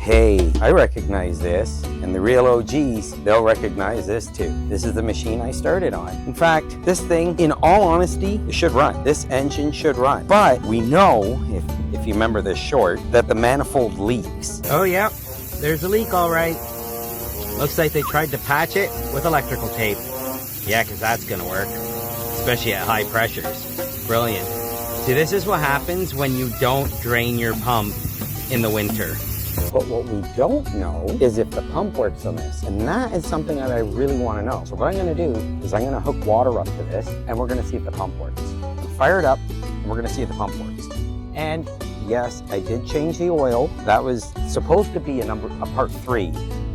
Hey, I recognize this, and the real OGs, they'll recognize this too. This is the machine I started on. In fact, this thing, in all honesty, it should run. This engine should run. But we know, if you remember this short, that the manifold leaks. Oh yeah, there's a leak all right. Looks like they tried to patch it with electrical tape. Yeah, because that's going to work, especially at high pressures. Brilliant. See, this is what happens when you don't drain your pump in the winter. But what we don't know is if the pump works on this. And that is something that I really want to know. So what I'm going to do is I'm going to hook water up to this, and we're going to see if the pump works. Fire it up, and we're going to see if the pump works. And yes, I did change the oil. That was supposed to be a part 3.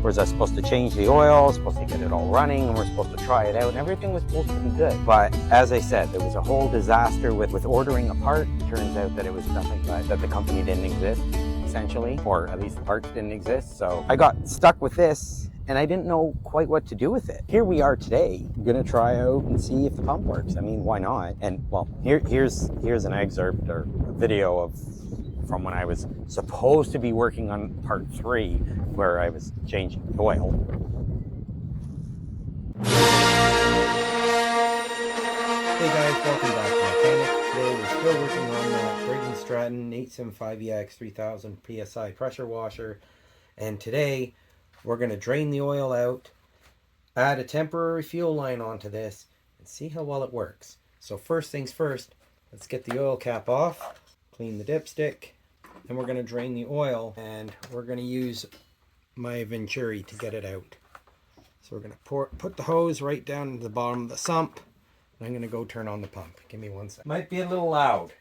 Whereas I was supposed to change the oil, supposed to get it all running, and we're supposed to try it out, and everything was supposed to be good. But as I said, there was a whole disaster with ordering a part. It turns out that it was nothing but that the company didn't exist, essentially, or at least the parts didn't exist. So I got stuck with this, and I didn't know quite what to do with it. Here we are today. I'm gonna try out and see if the pump works. I mean, why not? And well, here's an excerpt or a video from when I was supposed to be working on part 3, where I was changing the oil. Hey guys, welcome back to Mikeanic. Today we're still working on that Brayton Stratton 875EX 3000 PSI pressure washer. And today we're going to drain the oil out, add a temporary fuel line onto this, and see how well it works. So first things first, let's get the oil cap off, clean the dipstick, and we're going to drain the oil, and we're going to use my Venturi to get it out. So we're going to put the hose right down into the bottom of the sump. I'm going to go turn on the pump. Give me 1 second. Might be a little loud.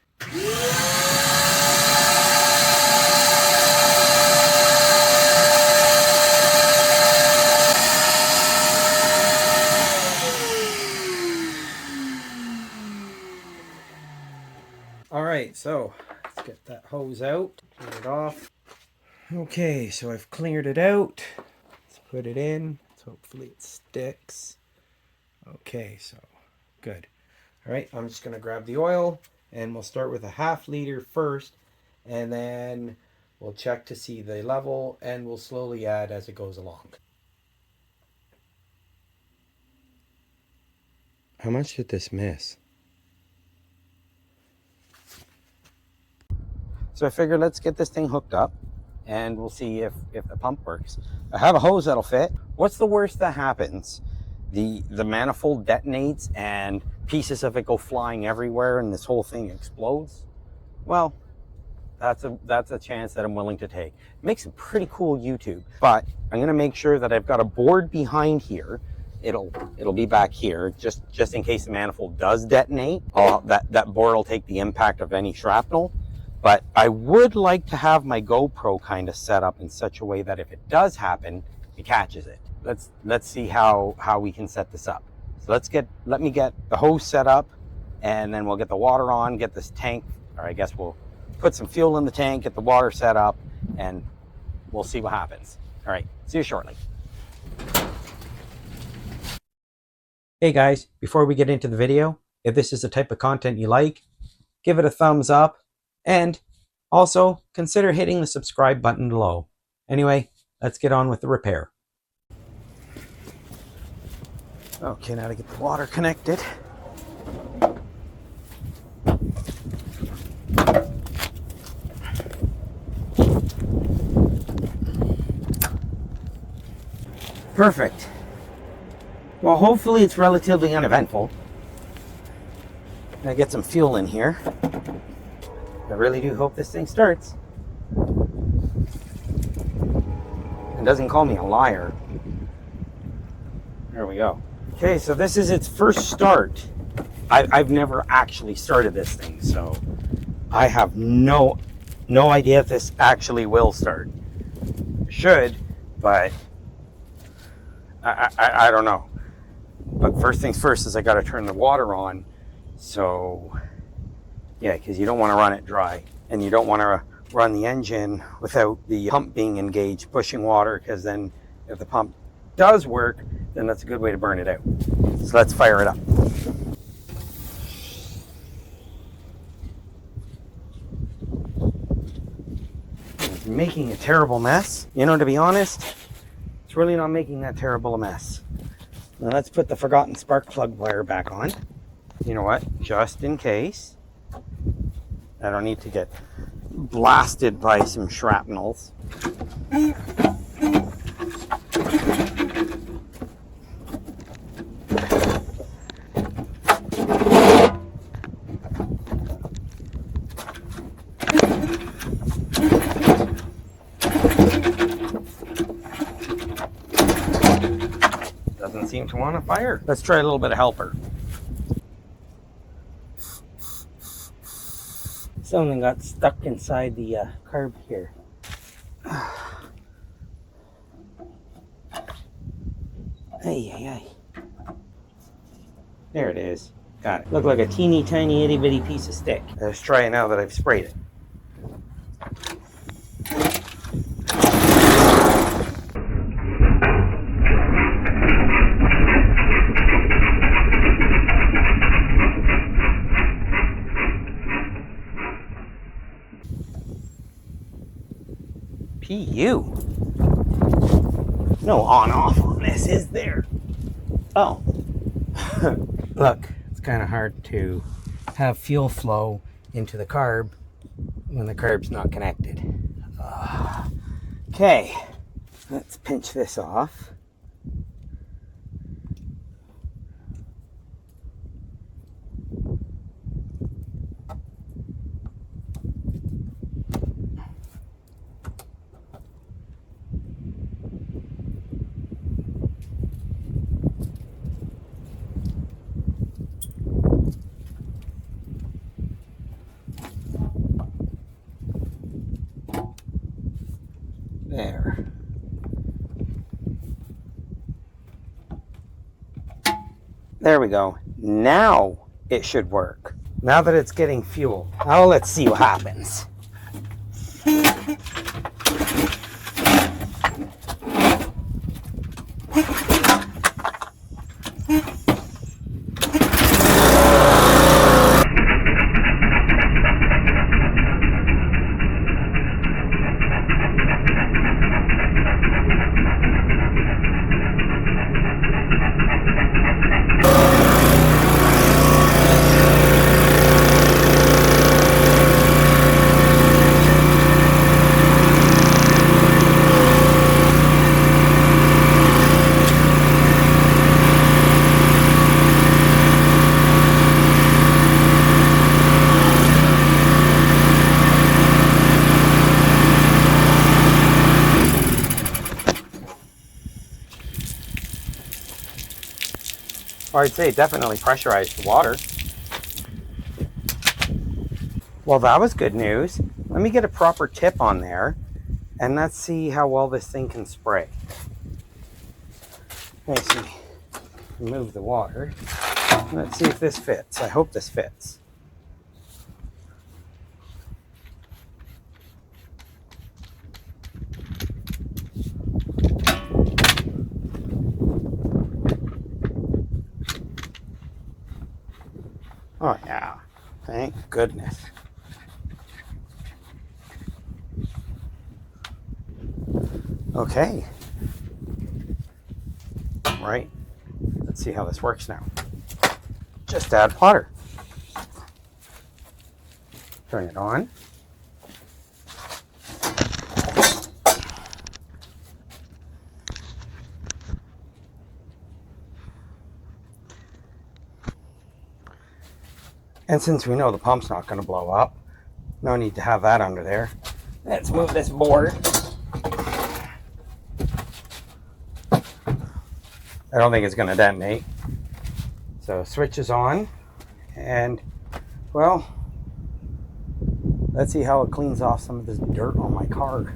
All right, so let's get that hose out, clean it off. Okay, so I've cleared it out. Let's put it in. So hopefully it sticks. Okay, so good. All right, I'm just going to grab the oil, and we'll start with a ½ liter first, and then we'll check to see the level, and we'll slowly add as it goes along. How much did this miss? So I figured let's get this thing hooked up, and we'll see if the pump works. I have a hose that'll fit. What's the worst that happens? The manifold detonates and pieces of it go flying everywhere and this whole thing explodes. Well, that's a chance that I'm willing to take. It makes a pretty cool YouTube, but I'm gonna make sure that I've got a board behind here. It'll be back here just in case the manifold does detonate. That board will take the impact of any shrapnel. But I would like to have my GoPro kind of set up in such a way that if it does happen, it catches it. Let's see how we can set this up. So let me get the hose set up, and then we'll get the water on, get this tank, or I guess we'll put some fuel in the tank, get the water set up, and we'll see what happens. All right, see you shortly. Hey guys, before we get into the video, if this is the type of content you like, give it a thumbs up, and also consider hitting the subscribe button below. Anyway, let's get on with the repair. Okay, now to get the water connected. Perfect. Well, hopefully it's relatively uneventful. I get some fuel in here. I really do hope this thing starts. And doesn't call me a liar. There we go. Okay, so this is its first start. I've never actually started this thing, so I have no idea if this actually will start. It should, but I don't know. But first things first is I got to turn the water on. So yeah, because you don't want to run it dry, and you don't want to run the engine without the pump being engaged, pushing water, because then if the pump does work, then that's a good way to burn it out. So let's fire it up. making a terrible mess. You know, to be honest, it's really not making that terrible a mess. Now let's put the forgotten spark plug wire back on. You know what? Just in case. I don't need to get blasted by some shrapnels. Doesn't seem to want to fire. Let's try a little bit of helper. Something got stuck inside the carb here. Ay. There it is. Got it. Looked like a teeny tiny itty bitty piece of stick. Let's try it now that I've sprayed it. PU. No on-off on this, is there? Oh. Look, it's kind of hard to have fuel flow into the carb when the carb's not connected. Okay, let's pinch this off. There. There we go. Now it should work. Now that it's getting fuel. Now let's see what happens. Or I'd say it definitely pressurized the water. Well, that was good news. Let me get a proper tip on there and let's see how well this thing can spray. Let's see. Remove the water. Let's see if this fits. I hope this fits. Oh yeah, thank goodness. Okay. Right, let's see how this works now. Just add water. Turn it on. And since we know the pump's not going to blow up, no need to have that under there. Let's move this board. I don't think it's going to detonate. So switch is on, and well, let's see how it cleans off some of this dirt on my car.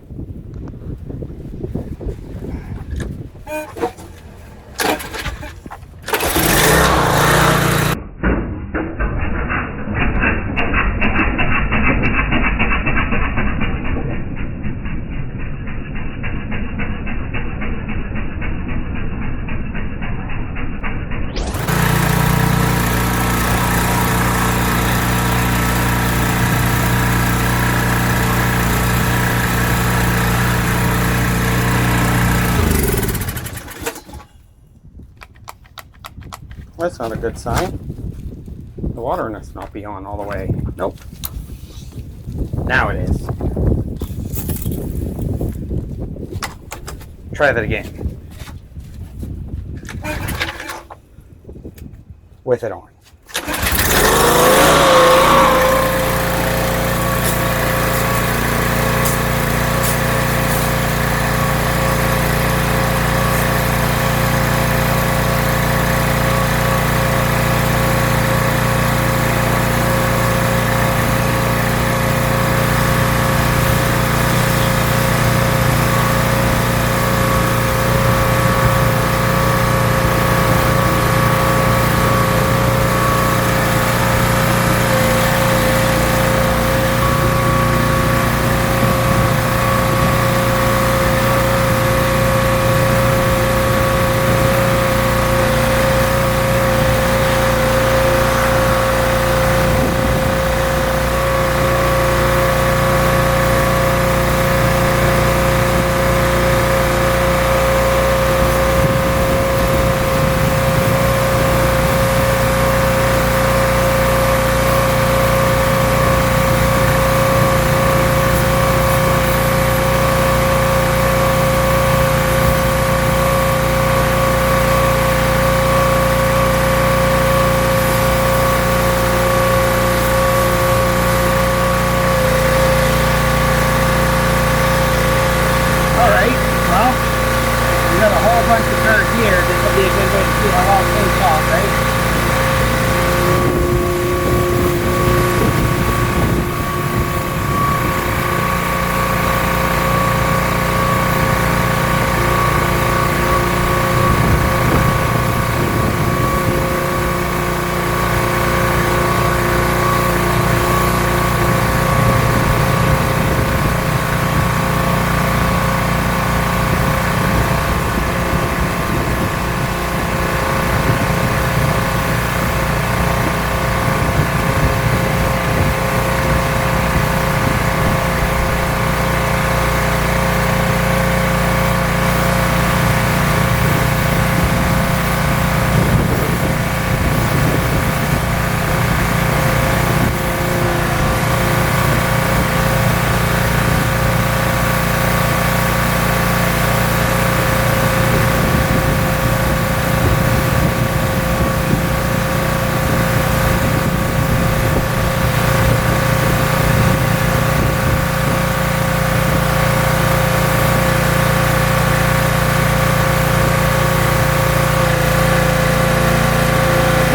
That's not a good sign. The water must not be on all the way. Nope. Now it is. Try that again. With it on.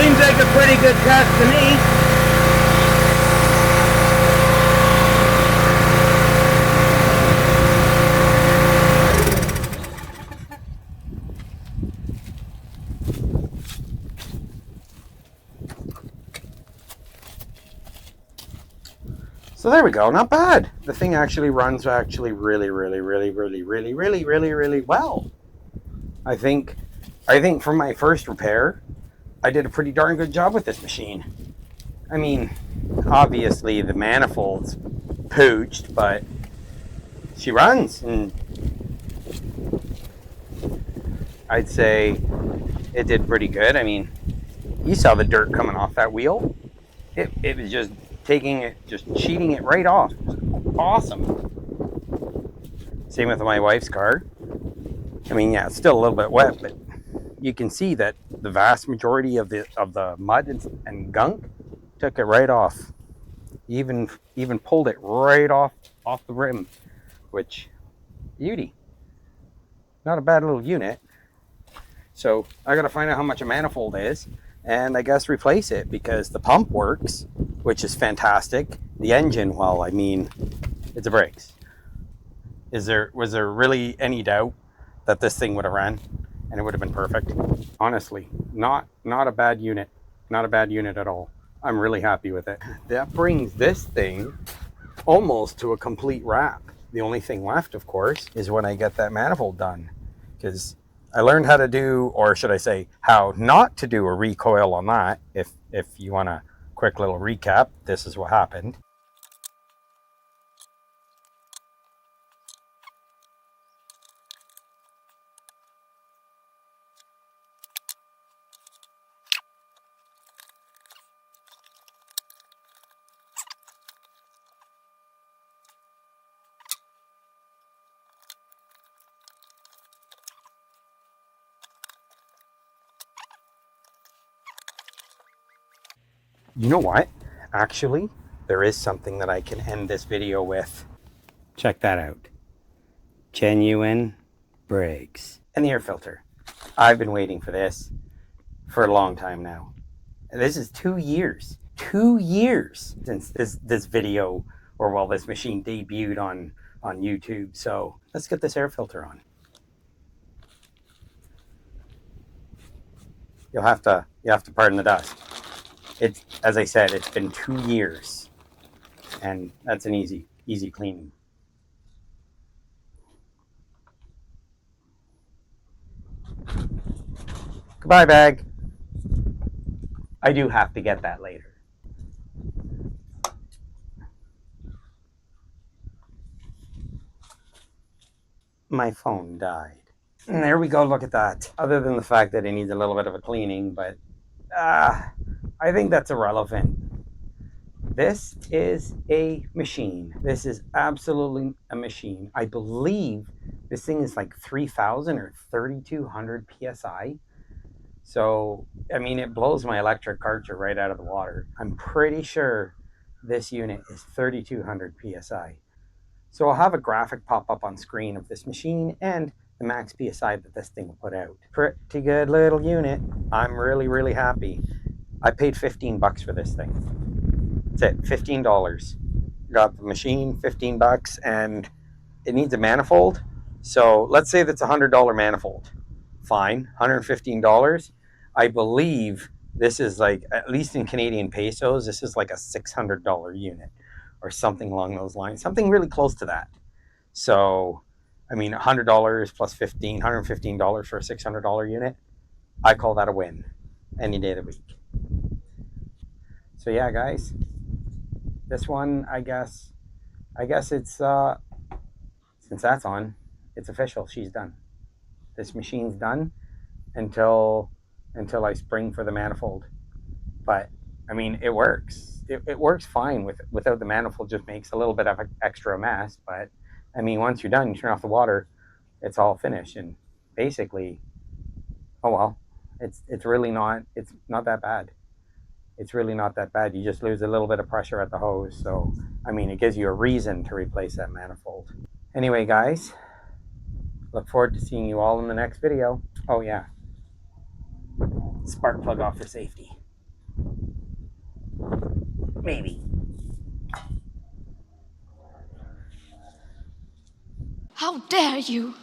Seems like a pretty good test to me. So there we go, not bad. The thing actually runs really well. I think for my first repair, I did a pretty darn good job with this machine. I mean, obviously the manifold's pooched, but she runs, and I'd say it did pretty good. I mean, you saw the dirt coming off that wheel. It was just cheating it right off. It was awesome. Same with my wife's car. I mean, yeah, it's still a little bit wet, but you can see that the vast majority of the mud and gunk took it right off. Even pulled it right off the rim, which, beauty. Not a bad little unit. So I got to find out how much a manifold is, and I guess replace it, because the pump works, which is fantastic. The engine, well, I mean, it's a brakes. Was there really any doubt that this thing would have ran and it would have been perfect? Honestly, not a bad unit. Not a bad unit at all. I'm really happy with it. That brings this thing almost to a complete wrap. The only thing left, of course, is when I get that manifold done, because I learned how to do, or should I say, how not to do a recoil on that. If you want a quick little recap, this is what happened. You know what? Actually, there is something that I can end this video with. Check that out. Genuine brakes. And the air filter. I've been waiting for this for a long time now. This is 2 years. 2 years since this video, or well, this machine debuted on YouTube. So let's get this air filter on. You'll have to pardon the dust. It's, as I said, it's been 2 years, and that's an easy cleaning. Goodbye, bag. I do have to get that later. My phone died. And there we go, look at that. Other than the fact that it needs a little bit of a cleaning, but I think that's irrelevant. This is a machine. This is absolutely a machine. I believe this thing is like 3,000 or 3,200 PSI. So, I mean, it blows my electric Karcher right out of the water. I'm pretty sure this unit is 3,200 PSI. So I'll have a graphic pop up on screen of this machine and the max PSI that this thing will put out. Pretty good little unit. I'm really happy. I paid 15 bucks for this thing. That's it, $15. Got the machine, 15 bucks, and it needs a manifold. So let's say that's a $100 manifold. Fine, $115. I believe this is like, at least in Canadian pesos, this is like a $600 unit or something along those lines, something really close to that. So, I mean, $100 plus $115 for a $600 unit, I call that a win any day of the week. So yeah, guys, this one, I guess it's, since that's on, it's official, she's done. This machine's done until I spring for the manifold. But I mean, it works. It works fine without the manifold. Just makes a little bit of an extra mess. But I mean, once you're done, you turn off the water, it's all finished. And basically, oh well, it's not that bad. It's really not that bad. You just lose a little bit of pressure at the hose. So I mean, it gives you a reason to replace that manifold. Anyway, guys, look forward to seeing you all in the next video. Oh yeah, spark plug off for safety. Maybe. How dare you!